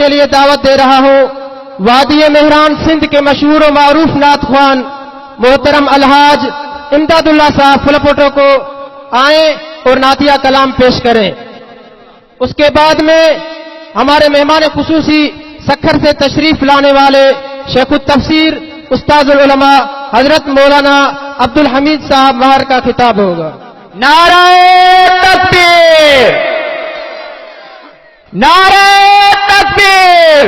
کے لیے دعوت دے رہا ہوں وادی مہران سندھ کے مشہور و معروف نعت خوان محترم الحاج امداد اللہ صاحب فلپوٹو کو آئیں اور نعتیہ کلام پیش کریں. اس کے بعد میں ہمارے مہمان خصوصی سکھر سے تشریف لانے والے شیخ التفسیر استاذ العلماء حضرت مولانا عبد الحمید صاحب مہر کا خطاب ہوگا. نعرہ تکبیر، نعرہ تکبیر.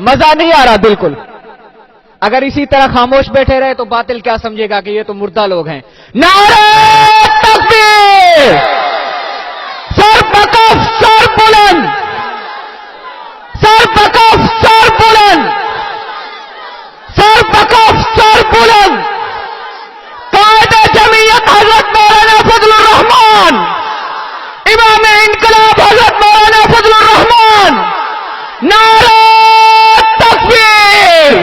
مزہ نہیں آ رہا بالکل. اگر اسی طرح خاموش بیٹھے رہے تو باطل کیا سمجھے گا کہ یہ تو مردہ لوگ ہیں. نعرہ تکبیر، سر بکف سر بلند، سر بکف سر بلند، سر بکف سر بلند. قائد جمعیت حضرت مولانا فضل الرحمان، امام انقلاب حضرت مولانا فضل الرحمان. نعرہ تکبیر.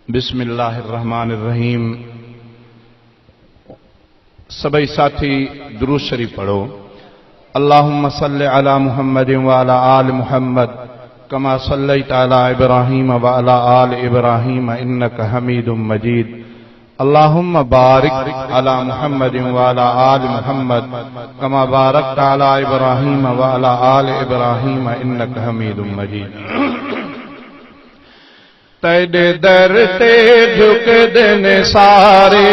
بسم اللہ الرحمن الرحیم. سبھی ساتھی درود شریف پڑھو. اللہم صلی علی محمد وعلی آل محمد کما صلیت علی ابراہیم وعلی آل ابراہیم انک حمید مجید. اللہم بارک علی محمد وعلی آل محمد کما بارکت علی ابراہیم وعلی آل ابراہیم انک حمید مجید. تیرے در تے جھک دن سارے،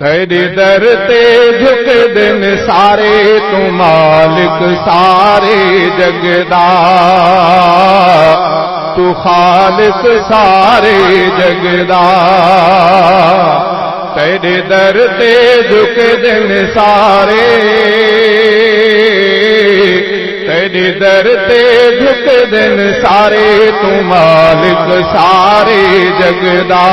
تیرے در تے جھک دن سارے، تو مالک سارے جگ دا، تو خالق سارے جگ دا. تیرے در تے جھک دن سارے، تیرے در تے جھک دن سارے، تو مالک سارے جگ دا،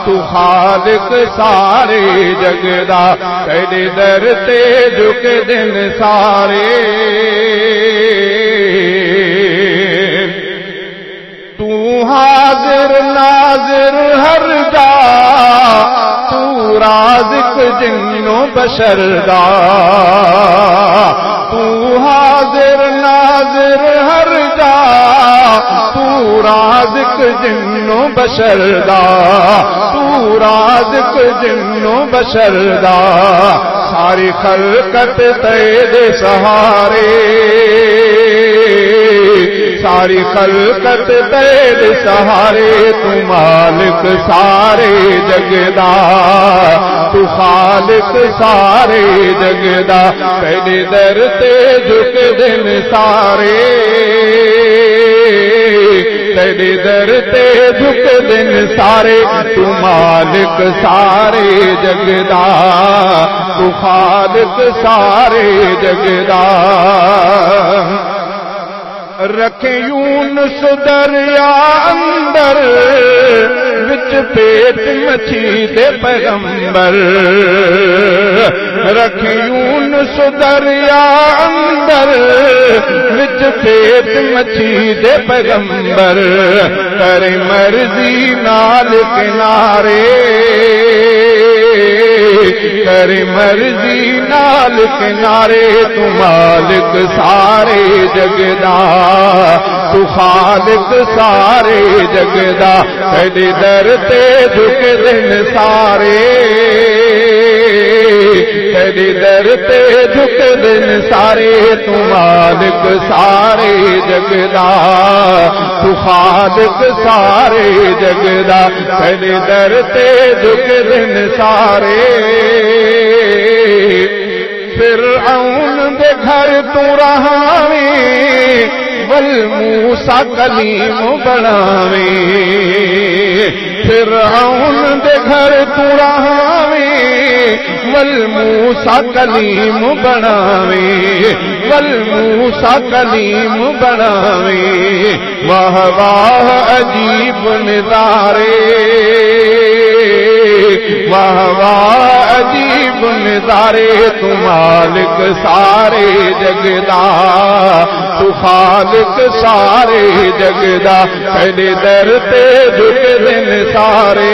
تو خالق سارے جگ دا. تیرے در تے جھک دن سارے، تو حاضر ناظر ہر جا، تو رازق جن و بشر دا. تو حاضر ناظر ہر جا، تو رازق جن و بشر دا، تو رازق جن و بشر دا. ساری خلقت تیرے سہارے، ساری خلقت تیرے سہارے، تو مالک سارے جگ دا، تو خالق سارے جگ دا. تیرے در تے جھک دن سارے، تیرے در تے جھک دن سارے، تو مالک سارے جگ دا، تو خالق سارے جگ دا. رکھے یونس دریا اندر، وچ پیٹ مچھی دے پیغمبر. رکھے یونس دریا اندر، وچ پیٹ مچھی دے پیغمبر. کرے مرضی نال کنارے، کرے مرضی نال کنارے، تو مالک سارے جگ دا، تو خالق سارے جگ دا. تیرے در تے جھک دن سارے، تیرے در تے جھک دن سارے، تو مالک سارے جگ دا، تو خالق سارے جگ دا. تیرے در تے جھک دن سارے، فرعون دے گھر تو رہاویں، والموسیٰ کلیم بناویں. فرعون دے گھر تو رہاویں، والموسیٰ کلیم بناویں، والموسیٰ کلیم بناویں. واہ واہ عجیب نظارے، واہ واہ عجیب نظارے، تو مالک سارے جگ دا، تو خالق سارے جگ دا. تیرے در تے جھک دن سارے،